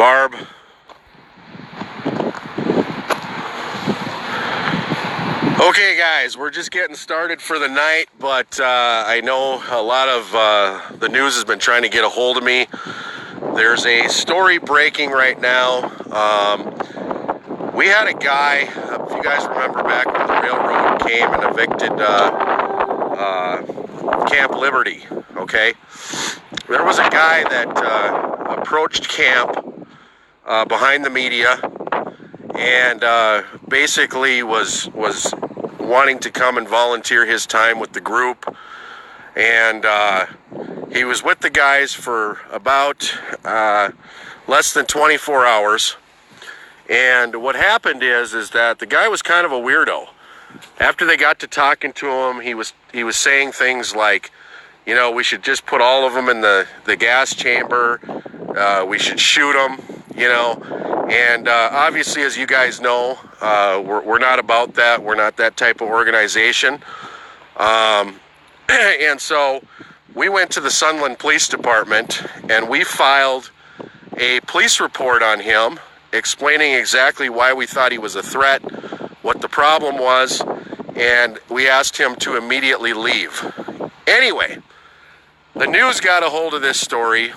Barb. Okay guys, we're just getting started for the night, but I know a lot of the news has been trying to get a hold of me. There's a story breaking right now. We had a guy, if you guys remember back when the railroad came and evicted Camp Liberty, okay? There was a guy that approached camp behind the media and basically was wanting to come and volunteer his time with the group. And he was with the guys for about less than 24 hours. And what happened is that the guy was kind of a weirdo. After they got to talking to him, he was saying things like, you know, we should just put all of them in the gas chamber. We should shoot them, you know. And obviously, as you guys know, we're not about that. We're not that type of organization. And so we went to the Sunland Police Department and we filed a police report on him, explaining exactly why we thought he was a threat, what the problem was, and we asked him to immediately leave. Anyway, the news got a hold of this story.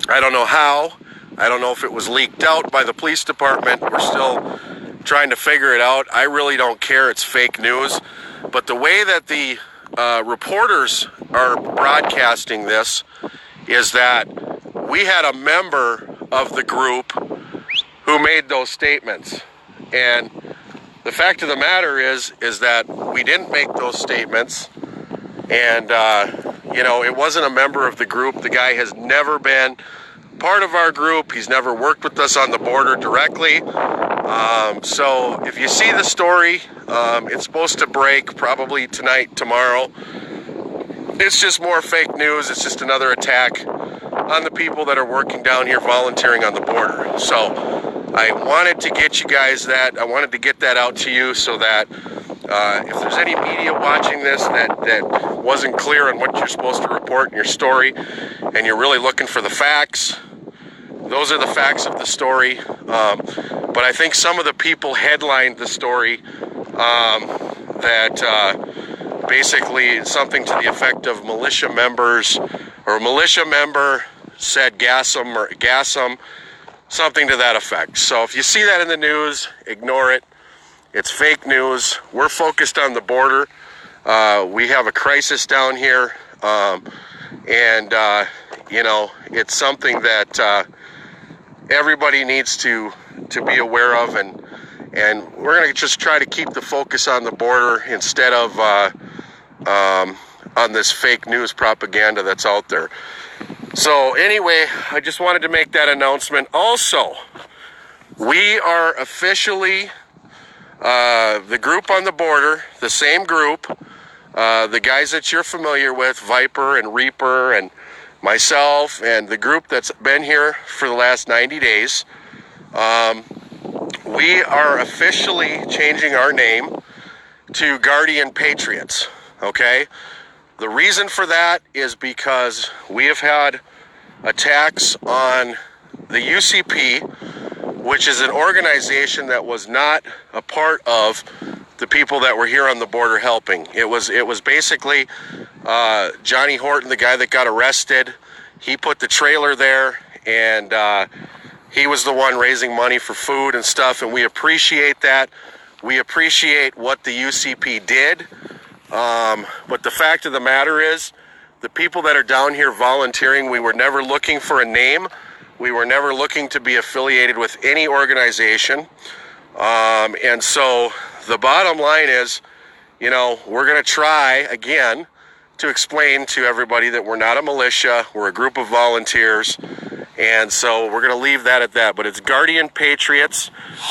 I don't know how. I don't know if it was leaked out by the police department. We're still trying to figure it out. I really don't care. It's fake news. But the way that the reporters are broadcasting this is that we had a member of the group who made those statements. And the fact of the matter is that we didn't make those statements. And, you know, it wasn't a member of the group. The guy has never been part of our group. He's never worked with us on the border directly. So if you see the story, it's supposed to break probably tonight, tomorrow. It's just more fake news. It's just another attack on the people that are working down here volunteering on the border. So I wanted to get you guys that. I wanted to get that out to you so that if there's any media watching this that wasn't clear on what you're supposed to report in your story and you're really looking for the facts, those are the facts of the story. But I think some of the people headlined the story that basically something to the effect of militia members, or a militia member said gas them, something to that effect. So if you see that in the news, ignore it. It's fake news. We're focused on the border. We have a crisis down here. And you know, it's something that everybody needs to be aware of, and we're going to just try to keep the focus on the border instead of on this fake news propaganda that's out there. So anyway, I just wanted to make that announcement. Also, we are officially the group on the border, the same group, the guys that you're familiar with, Viper and Reaper and myself, and the group that's been here for the last 90 days. We are officially changing our name to Guardian Patriots, okay? The reason for that is because we have had attacks on the UCP, which is an organization that was not a part of the people that were here on the border helping. It was basically Johnny Horton, the guy that got arrested. He put the trailer there, and he was the one raising money for food and stuff, and we appreciate that. We appreciate what the UCP did. But the fact of the matter is, the people that are down here volunteering, we were never looking for a name. We were never looking to be affiliated with any organization. And so the bottom line is, you know, we're going to try again to explain to everybody that we're not a militia. We're a group of volunteers. And so we're going to leave that at that. But it's Guardian Patriots. We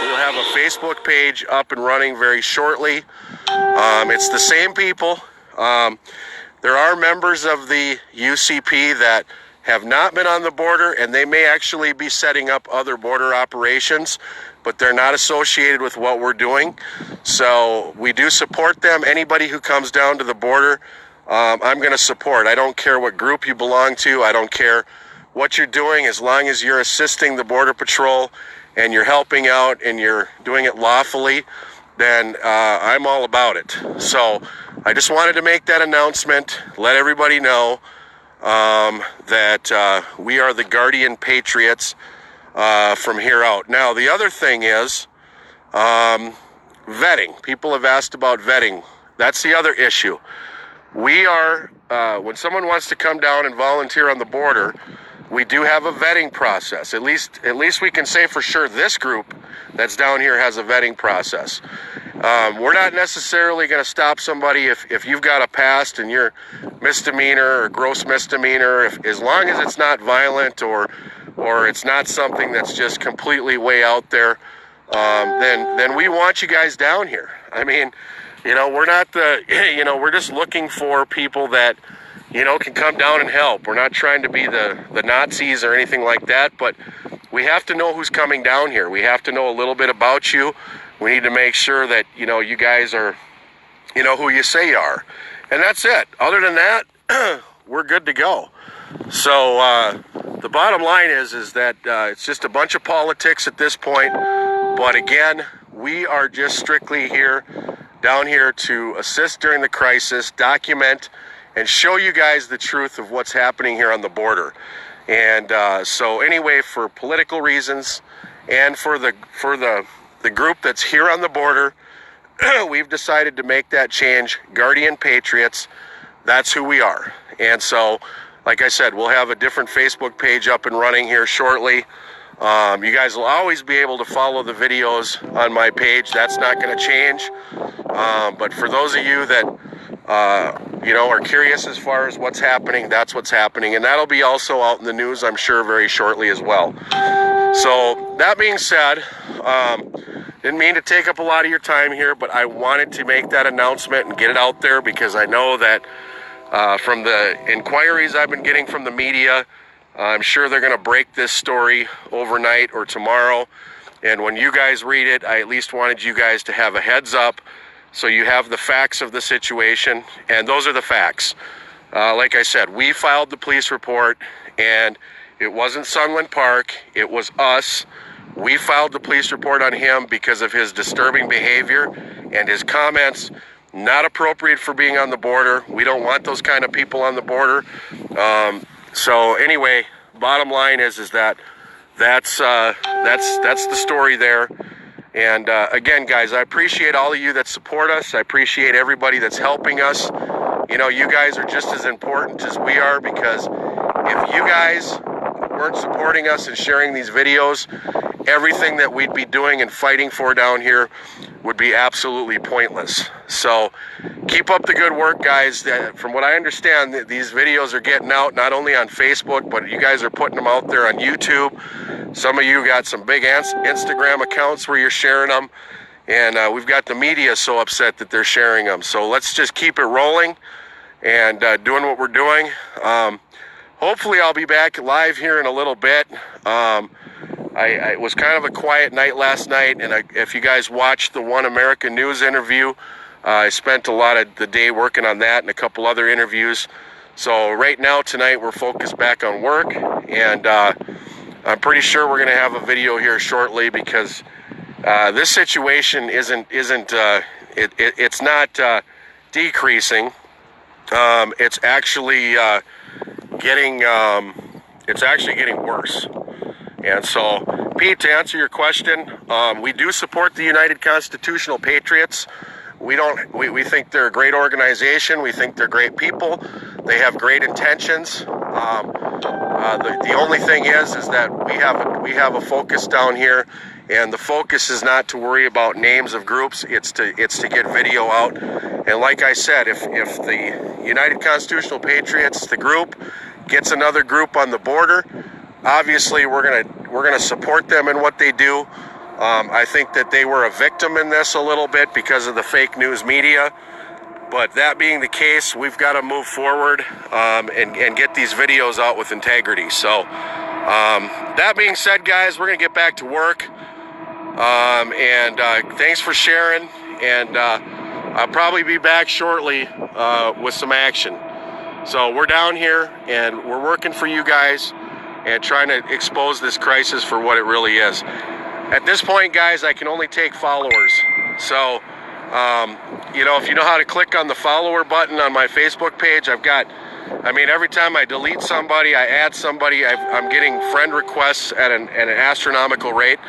will have a Facebook page up and running very shortly. It's the same people. There are members of the UCP that have not been on the border, and they may actually be setting up other border operations, but they're not associated with what we're doing. So we do support them. Anybody who comes down to the border, I'm going to support. I don't care what group you belong to. I don't care what you're doing, as long as you're assisting the Border Patrol and you're helping out and you're doing it lawfully, then I'm all about it. So I just wanted to make that announcement, let everybody know that we are the Guardian Patriots from here out. Now, the other thing is vetting. People have asked about vetting. That's the other issue. We are, when someone wants to come down and volunteer on the border, we do have a vetting process. At least we can say for sure this group that's down here has a vetting process. We're not necessarily going to stop somebody if you've got a past and you're misdemeanor or gross misdemeanor, as long as it's not violent or it's not something that's just completely way out there, then we want you guys down here. I mean, we're not we're just looking for people that, can come down and help. We're not trying to be the Nazis or anything like that, but we have to know who's coming down here. We have to know a little bit about you. We need to make sure that, you guys are, who you say you are. And that's it. Other than that, we're good to go. So the bottom line is that it's just a bunch of politics at this point. But again, we are just strictly down here to assist during the crisis, document, and show you guys the truth of what's happening here on the border. And so anyway, for political reasons and for the group that's here on the border, we've decided to make that change. Guardian Patriots, that's who we are. And so, like I said, we'll have a different Facebook page up and running here shortly. You guys will always be able to follow the videos on my page. That's not going to change. But for those of you that, are curious as far as what's happening, that's what's happening. And that'll be also out in the news, I'm sure, very shortly as well. So that being said, didn't mean to take up a lot of your time here, but I wanted to make that announcement and get it out there because I know that from the inquiries I've been getting from the media, I'm sure they're going to break this story overnight or tomorrow. And when you guys read it, I at least wanted you guys to have a heads up so you have the facts of the situation. And those are the facts. Like I said, we filed the police report, and it wasn't Sunland Park. It was us. We filed the police report on him because of his disturbing behavior and his comments. Not appropriate for being on the border. We don't want those kind of people on the border. So anyway, bottom line is that that's the story there. And again, guys, I appreciate all of you that support us. I appreciate everybody that's helping us. You guys are just as important as we are, because if you guys weren't supporting us and sharing these videos, everything that we'd be doing and fighting for down here would be absolutely pointless. So keep up the good work, guys. From what I understand, these videos are getting out not only on Facebook, but you guys are putting them out there on YouTube. Some of you got some big Instagram accounts where you're sharing them, and we've got the media so upset that they're sharing them. So let's just keep it rolling and doing what we're doing. Hopefully I'll be back live here in a little bit. It was kind of a quiet night last night, and if you guys watched the One American News interview, I spent a lot of the day working on that and a couple other interviews. So right now, tonight, we're focused back on work, and I'm pretty sure we're going to have a video here shortly, because this situation it's not decreasing. It's actually getting worse. And so, Pete, to answer your question, we do support the United Constitutional Patriots. We think they're a great organization. We think they're great people. They have great intentions. The only thing is that we have a focus down here, and the focus is not to worry about names of groups. It's to get video out. And like I said, if the United Constitutional Patriots, the group, gets another group on the border, obviously we're gonna support them in what they do. I think that they were a victim in this a little bit because of the fake news media. But that being the case, we've got to move forward and get these videos out with integrity. So that being said, guys, we're going to get back to work. And thanks for sharing. And I'll probably be back shortly with some action. So we're down here, and we're working for you guys. and trying to expose this crisis for what it really is. At this point, guys, I can only take followers. So, you know, if you know how to click on the follower button on my Facebook page, I've got, I mean, every time I delete somebody, I add somebody, I'm getting friend requests at an astronomical rate,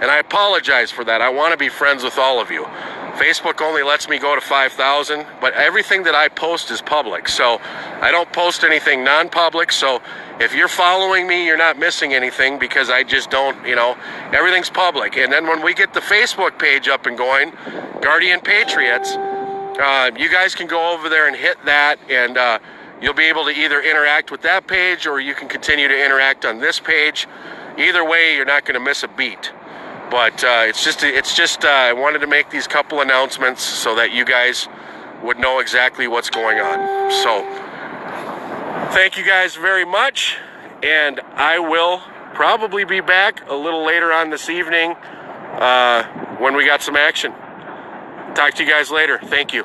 and I apologize for that. I want to be friends with all of you. Facebook only lets me go to 5,000, but everything that I post is public, so I don't post anything non-public. So if you're following me, you're not missing anything, because I just don't, you know, everything's public. And then when we get the Facebook page up and going, Guardian Patriots, you guys can go over there and hit that, and you'll be able to either interact with that page, or you can continue to interact on this page. Either way, you're not going to miss a beat. But it's just I wanted to make these couple announcements so that you guys would know exactly what's going on. So thank you guys very much, and I will probably be back a little later on this evening when we got some action. Talk to you guys later. Thank you.